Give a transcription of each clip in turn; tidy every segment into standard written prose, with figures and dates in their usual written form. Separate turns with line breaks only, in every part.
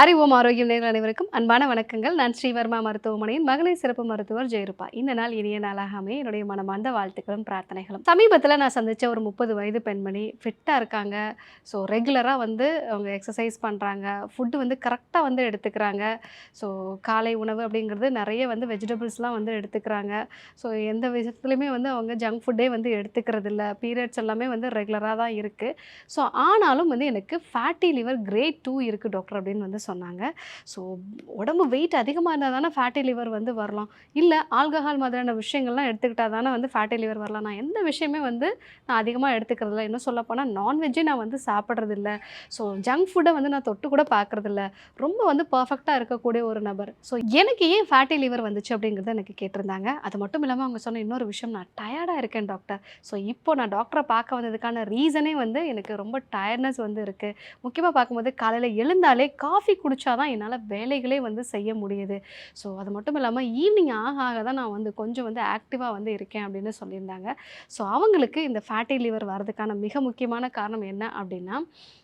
அறிவோம் ஆரோக்கியம் நேயர்கள் அனைவருக்கும் அன்பான வணக்கங்கள். நான் ஸ்ரீவர்மா மருத்துவமனையின் மகளிர் சிறப்பு மருத்துவர் ஜெயருப்பா. இந்த நாள் இனிய நாளாக அமைய என்னுடைய மனமார்ந்த வாழ்த்துக்களும் பிரார்த்தனைகளும். சமீபத்தில் நான் சந்திச்ச ஒரு 30 வயது பெண்மணி ஃபிட்டாக இருக்காங்க. ஸோ ரெகுலராக வந்து அவங்க எக்ஸசைஸ் பண்ணுறாங்க. ஃபுட்டு வந்து கரெக்டாக வந்து எடுத்துக்கிறாங்க. ஸோ காலை உணவு அப்படிங்கிறது நிறைய வந்து வெஜிடபிள்ஸ்லாம் வந்து எடுத்துக்கிறாங்க. ஸோ எந்த விதத்துலையுமே வந்து அவங்க ஜங்க் ஃபுட்டே வந்து எடுத்துக்கிறது இல்லை. பீரியட்ஸ் எல்லாமே வந்து ரெகுலராக தான் இருக்குது. ஸோ ஆனாலும் வந்து எனக்கு ஃபேட்டி லிவர் கிரேட் 2 இருக்குது டாக்டர் அப்படின்னு வந்து சொன்னாங்க. ஸோ உடம்பு வெயிட் அதிகமாக இருந்தால் தானே ஃபேட்டி லிவர் வந்து வரலாம். இல்லை ஆல்கஹால் மாதிரியான விஷயங்கள்லாம் எடுத்துக்கிட்டா தானே வந்து ஃபேட்டி லிவர் வரலாம். நான் எந்த விஷயமே வந்து நான் அதிகமாக எடுத்துக்கிறதில்ல. இன்னும் சொல்லப்போனால் நான்வெஜ்ஜே நான் வந்து சாப்பிட்றதில்ல. ஸோ ஜங்க் ஃபுட்டை வந்து நான் தொட்டு கூட பார்க்குறதில்ல. ரொம்ப வந்து பர்ஃபெக்டாக இருக்கக்கூடிய ஒரு நபர். ஸோ எனக்கு ஏன் ஃபேட்டி லிவர் வந்துச்சு அப்படிங்கிறத எனக்கு கேட்டிருந்தாங்க. அது மட்டும் இல்லாமல் அவங்க சொன்ன இன்னொரு விஷயம், நான் டயர்டாக இருக்கேன் டாக்டர். ஸோ இப்போ நான் டாக்டரை பார்க்க வந்ததுக்கான ரீசனே வந்து எனக்கு ரொம்ப டயர்ட்னஸ் வந்து இருக்குது. முக்கியமாக பார்க்கும்போது காலையில் எழுந்தாலே காஃபி குடித்தா தான் என்னால் வேலைகளே வந்து செய்ய முடியுது. ஸோ அது மட்டும் இல்லாமல் ஈவினிங் ஆக ஆக தான் நான் வந்து கொஞ்சம் வந்து ஆக்டிவாக வந்து இருக்கேன் அப்படின்னு சொல்லியிருந்தாங்க. ஸோ அவங்களுக்கு இந்த ஃபேட்டி லிவர் வரதுக்கான மிக முக்கியமான காரணம் என்ன அப்படின்னா,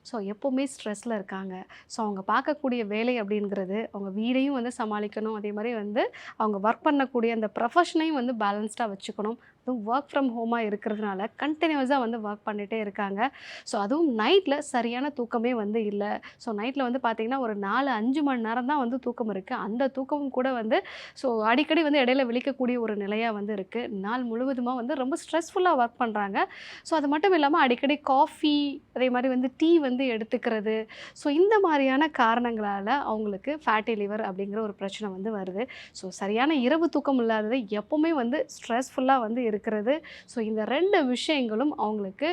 ஸோ எப்போவுமே ஸ்ட்ரெஸ்ஸில் இருக்காங்க. ஸோ அவங்க பார்க்கக்கூடிய வேலை அப்படிங்கிறது அவங்க வீடையும் வந்து சமாளிக்கணும். அதே மாதிரி வந்து அவங்க ஒர்க் பண்ணக்கூடிய அந்த ப்ரொஃபஷனையும் வந்து பேலன்ஸ்டாக வச்சுக்கணும். அதுவும் ஒர்க் ஃப்ரம் ஹோமாக இருக்கிறதுனால கண்டினியூஸாக வந்து ஒர்க் பண்ணிகிட்டே இருக்காங்க. ஸோ அதுவும் நைட்டில் சரியான தூக்கமே வந்து இல்லை. ஸோ நைட்டில் வந்து பார்த்திங்கன்னா ஒரு 4-5 மணி நேரம் தான் வந்து தூக்கம் இருக்குது. அந்த தூக்கமும் கூட வந்து ஸோ அடிக்கடி வந்து இடையில விழிக்கக்கூடிய ஒரு நிலையாக வந்து இருக்குது. நாள் முழுவதுமாக வந்து ரொம்ப ஸ்ட்ரெஸ்ஃபுல்லாக ஒர்க் பண்ணுறாங்க. ஸோ அது மட்டும் இல்லாமல் அடிக்கடி காஃபி அதே மாதிரி வந்து டீ வந்து எடுத்துக்கிறது. ஸோ இந்த மாதிரியான காரணங்களால் அவங்களுக்கு ஃபேட்டி லிவர் அப்படிங்கிற ஒரு பிரச்சனை வந்து வருது. ஸோ சரியான இரவு தூக்கம் இல்லாதது எப்போவுமே வந்து ஸ்ட்ரெஸ்ஃபுல்லாக வந்து இருக்கிறது. ஸோ இந்த 2 விஷயங்களும் அவங்களுக்கு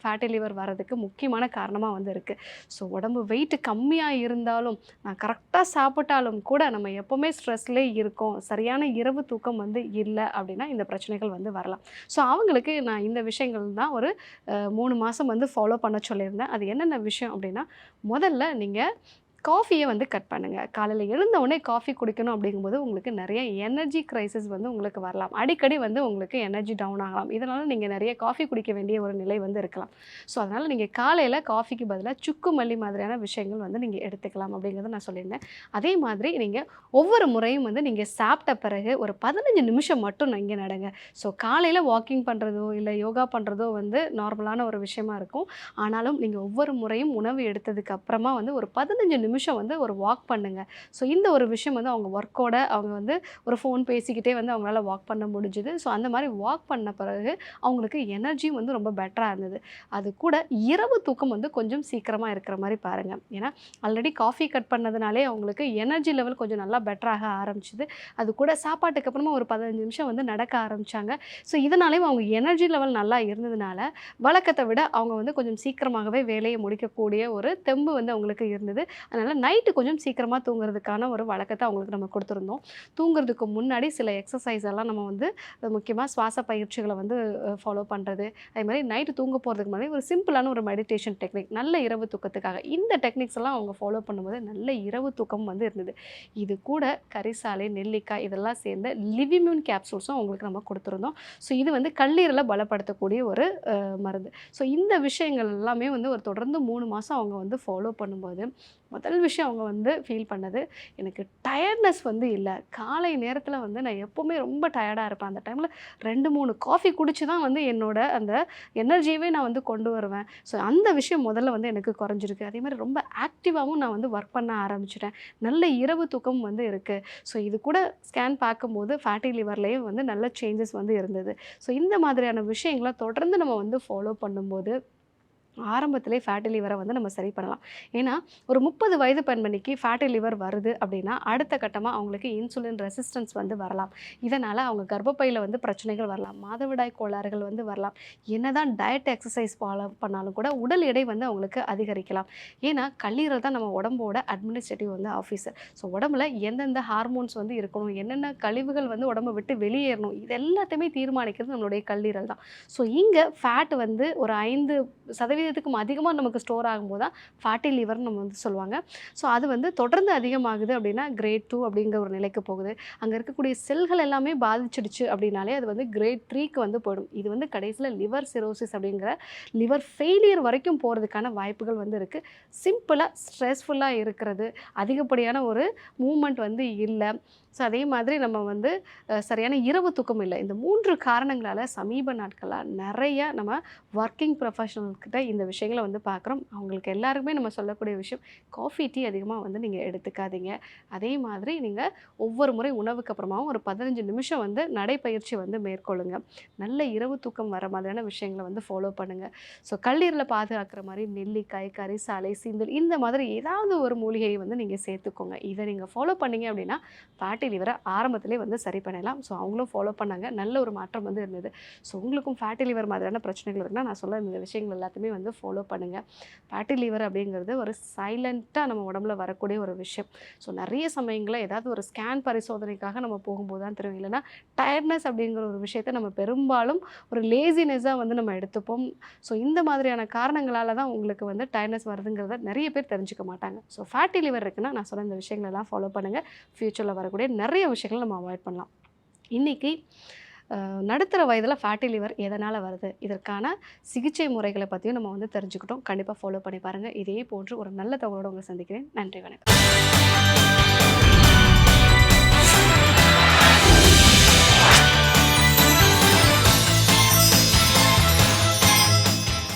ஃபேட்டி லிவர் வரதுக்கு முக்கியமான காரணமாக வந்து இருக்குது. ஸோ உடம்பு வெயிட் கம்மியாக இருந்தாலும் நான் கரெக்டாக சாப்பிட்டாலும் கூட நம்ம எப்போவுமே ஸ்ட்ரெஸ்லேயே இருக்கோம். சரியான இரவு தூக்கம் வந்து இல்லை அப்படின்னா இந்த பிரச்சனைகள் வந்து வரலாம். ஸோ அவங்களுக்கு நான் இந்த விஷயங்கள் தான் ஒரு 3 மாதம் வந்து ஃபாலோ பண்ண சொல்லியிருந்தேன். அது என்னென்ன விஷயம் அப்படின்னா, முதல்ல நீங்கள் காஃபியை வந்து கட் பண்ணுங்கள். காலையில் எழுந்த உடனே காஃபி குடிக்கணும் அப்படிங்கும்போது உங்களுக்கு நிறைய எனர்ஜி கிரைசிஸ் வந்து உங்களுக்கு வரலாம். அடிக்கடி வந்து உங்களுக்கு எனர்ஜி டவுன் ஆகலாம். இதனால் நீங்கள் நிறைய காஃபி குடிக்க வேண்டிய ஒரு நிலை வந்து இருக்கலாம். ஸோ அதனால் நீங்கள் காலையில் காஃபிக்கு பதிலாக சுக்கு மல்லி மாதிரியான விஷயங்கள் வந்து நீங்கள் எடுத்துக்கலாம் அப்படிங்கிறத நான் சொல்லியிருந்தேன். அதே மாதிரி நீங்கள் ஒவ்வொரு முறையும் வந்து நீங்கள் சாப்பிட்ட பிறகு ஒரு 15 நிமிஷம் மட்டும் இங்கே நடங்க. ஸோ காலையில் வாக்கிங் பண்ணுறதோ இல்லை யோகா பண்ணுறதோ வந்து நார்மலான ஒரு விஷயமா இருக்கும். ஆனாலும் நீங்கள் ஒவ்வொரு முறையும் உணவு எடுத்ததுக்கு அப்புறமா வந்து ஒரு 15 நிமிஷம் வந்து ஒரு வாக் பண்ணுங்க. ஸோ இந்த ஒரு விஷயம் வந்து அவங்க ஒர்க்கோட அவங்க வந்து ஒரு ஃபோன் பேசிக்கிட்டே வந்து அவங்களால வாக் பண்ண முடிஞ்சுது. ஸோ அந்த மாதிரி வாக் பண்ண பிறகு அவங்களுக்கு எனர்ஜியும் வந்து ரொம்ப பெட்டராக இருந்தது. அது கூட இரவு தூக்கம் வந்து கொஞ்சம் சீக்கிரமாக இருக்கிற மாதிரி பாருங்கள். ஏன்னா ஆல்ரெடி காஃபி கட் பண்ணதுனாலே அவங்களுக்கு எனர்ஜி லெவல் கொஞ்சம் நல்லா பெட்டராக ஆரம்பிச்சுது. அது கூட சாப்பாட்டுக்கு அப்புறமா ஒரு 15 நிமிஷம் வந்து நடக்க ஆரம்பித்தாங்க. ஸோ இதனாலேயும் அவங்க எனர்ஜி லெவல் நல்லா இருந்ததுனால வழக்கத்தை விட அவங்க வந்து கொஞ்சம் சீக்கிரமாகவே வேலையை முடிக்கக்கூடிய ஒரு தெம்பு வந்து அவங்களுக்கு இருந்தது. அதனால் நைட்டு கொஞ்சம் சீக்கிரமாக தூங்குறதுக்கான ஒரு வழக்கத்தை அவங்களுக்கு நம்ம கொடுத்துருந்தோம். தூங்குறதுக்கு முன்னாடி சில எக்ஸசைஸ் எல்லாம் நம்ம வந்து முக்கியமாக சுவாச பயிற்சிகளை வந்து ஃபாலோ பண்ணுறது. அதே மாதிரி நைட்டு தூங்க போகிறதுக்கு முன்னாடி ஒரு சிம்பிளான ஒரு மெடிடேஷன் டெக்னிக் நல்ல இரவு தூக்கத்துக்காக இந்த டெக்னிக்ஸ் எல்லாம் அவங்க ஃபாலோ பண்ணும்போது நல்ல இரவு தூக்கம் வந்து இருந்தது. இது கூட கரிசாலை, நெல்லிக்காய் இதெல்லாம் சேர்ந்த லிவிமியூன் கேப்சூல்ஸும் அவங்களுக்கு நம்ம கொடுத்துருந்தோம். ஸோ இது வந்து கல்லீரலை பலப்படுத்தக்கூடிய ஒரு மருந்து. ஸோ இந்த விஷயங்கள் எல்லாமே வந்து ஒரு தொடர்ந்து 3 மாதம் அவங்க வந்து ஃபாலோ பண்ணும்போது முதல் விஷயம் அவங்க வந்து ஃபீல் பண்ணது, எனக்கு டயர்ட்னஸ் வந்து இல்லை. காலை நேரத்தில் வந்து நான் எப்போவுமே ரொம்ப டயர்டாக இருப்பேன். அந்த டைமில் 2-3 காஃபி குடிச்சு தான் வந்து என்னோட அந்த எனர்ஜியவே நான் வந்து கொண்டு வருவேன். ஸோ அந்த விஷயம் முதல்ல வந்து எனக்கு குறைஞ்சிருக்கு. அதே மாதிரி ரொம்ப ஆக்டிவாகவும் நான் வந்து ஒர்க் பண்ண ஆரம்பிச்சிட்டேன். நல்ல இரவு தூக்கம் வந்து இருக்குது. ஸோ இது கூட ஸ்கேன் பார்க்கும்போது ஃபேட்டி லிவர்லேயும் வந்து நல்ல சேஞ்சஸ் வந்து இருந்தது. ஸோ இந்த மாதிரியான விஷயங்களை தொடர்ந்து நம்ம வந்து ஃபாலோ பண்ணும்போது ஆரம்பத்திலே ஃபேட்டி லிவரை வந்து நம்ம சரி பண்ணலாம். ஏன்னா ஒரு 30 வயது பெண்மணிக்கு ஃபேட்டி லிவர் வருது அப்படின்னா அடுத்த கட்டமாக அவங்களுக்கு இன்சுலின் ரெசிஸ்டன்ஸ் வந்து வரலாம். இதனால் அவங்க கர்ப்பப்பையில் வந்து பிரச்சனைகள் வரலாம். மாதவிடாய் கோளாறுகள் வந்து வரலாம். என்னதான் டயட் எக்ஸசைஸ் ஃபாலோ பண்ணாலும் கூட உடல் எடை வந்து அவங்களுக்கு அதிகரிக்கலாம். ஏன்னா கல்லீரல் தான் நம்ம உடம்போட அட்மினிஸ்ட்ரேட்டிவ் வந்து ஆஃபீஸர். ஸோ உடம்புல எந்தெந்த ஹார்மோன்ஸ் வந்து இருக்கணும், என்னென்ன கழிவுகள் வந்து உடம்பை விட்டு வெளியேறணும், இது எல்லாத்தையுமே தீர்மானிக்கிறது நம்மளுடைய கல்லீரல் தான். ஸோ இங்கே ஃபேட் வந்து ஒரு 5% சதவீதத்துக்கும் அதிகமாக நமக்கு ஸ்டோர் ஆகும்போது தான் ஃபேட்டி லிவர்னு நம்ம வந்து சொல்லுவாங்க. ஸோ அது வந்து தொடர்ந்து அதிகமாகுது அப்படின்னா கிரேட் 2 அப்படிங்கிற ஒரு நிலைக்கு போகுது. அங்கே இருக்கக்கூடிய செல்கள் எல்லாமே பாதிச்சிடுச்சு அப்படின்னாலே அது வந்து கிரேட் 3க்கு வந்து போயிடும். இது வந்து கடைசியில் லிவர் சிரோசிஸ் அப்படிங்கிற லிவர் ஃபெயிலியர் வரைக்கும் போகிறதுக்கான வாய்ப்புகள் வந்து இருக்குது. சிம்பிளாக ஸ்ட்ரெஸ்ஃபுல்லாக இருக்கிறது, அதிகப்படியான ஒரு மூமெண்ட் வந்து இல்லை. ஸோ அதே மாதிரி நம்ம வந்து சரியான இரவு தூக்கம் இல்லை. இந்த 3 காரணங்களால் சமீப நாட்களாக நிறைய நம்ம ஒர்க்கிங் ப்ரொஃபஷனல்கிட்ட இந்த விஷயங்களை வந்து பார்க்குறோம். அவங்களுக்கு எல்லாருக்குமே நம்ம சொல்லக்கூடிய விஷயம், காஃபி, டீ அதிகமாக வந்து நீங்கள் எடுத்துக்காதீங்க. அதே மாதிரி நீங்கள் ஒவ்வொரு முறை உணவுக்கு அப்புறமாவும் ஒரு 15 நிமிஷம் வந்து நடைப்பயிற்சி வந்து மேற்கொள்ளுங்க. நல்ல இரவு தூக்கம் வர மாதிரியான விஷயங்களை வந்து ஃபாலோ பண்ணுங்கள். ஸோ கல்லீரலை பாதுகாக்கிற மாதிரி நெல்லிக்காய், கரிசாலை, சீந்தல் இந்த மாதிரி ஏதாவது ஒரு மூலிகையை வந்து நீங்கள் சேர்த்துக்கோங்க. இதை நீங்கள் ஃபாலோ பண்ணீங்க அப்படின்னா ஃபேட்டி லிவரை ஆரம்பத்திலே வந்து சரி பண்ணலாம். ஸோ அவங்களும் ஃபாலோ பண்ணாங்க. நல்ல ஒரு மாற்றம் வந்து இருந்தது. ஸோ உங்களுக்கும் ஃபேட்டி லிவர் மாதிரியான பிரச்சனைகள் இருக்குன்னா நான் சொல்ல இந்த விஷயங்கள் எல்லாத்தையுமே வந்து ஃபாலோ பண்ணுங்கள். ஃபேட்டி லிவர் அப்படிங்கிறது ஒரு சைலண்ட்டாக நம்ம உடம்புல வரக்கூடிய ஒரு விஷயம். ஸோ நிறைய சமயங்களில் ஏதாவது ஒரு ஸ்கேன் பரிசோதனைக்காக நம்ம போகும்போது தான் தெரியும். இல்லைன்னா டயர்ட்னஸ் அப்படிங்கிற ஒரு விஷயத்தை நம்ம பெரும்பாலும் ஒரு லேசினஸாக வந்து நம்ம எடுத்துப்போம். ஸோ இந்த மாதிரியான காரணங்களால் தான் உங்களுக்கு வந்து டயர்ட்னஸ் வருதுங்கிறத நிறைய பேர் தெரிஞ்சுக்க மாட்டாங்க. ஸோ ஃபேட்டி லிவர் இருக்குன்னா நான் சொன்ன இந்த விஷயங்களெல்லாம் ஃபாலோ பண்ணுங்கள். ஃப்யூச்சரில் வரக்கூடிய நிறைய விஷயங்களை நம்ம அவாய்ட் பண்ணலாம். இன்றைக்கி நடுத்தர வயதில் ஃபேட்டி லிவர் எதனால் வருது, இதற்கான சிகிச்சை முறைகளை பற்றியும் நம்ம வந்து தெரிஞ்சுக்கிட்டோம். கண்டிப்பாக ஃபாலோ பண்ணி பாருங்கள். இதே போன்று ஒரு நல்ல தகவலோடு உங்களை சந்திக்கிறேன். நன்றி, வணக்கம்.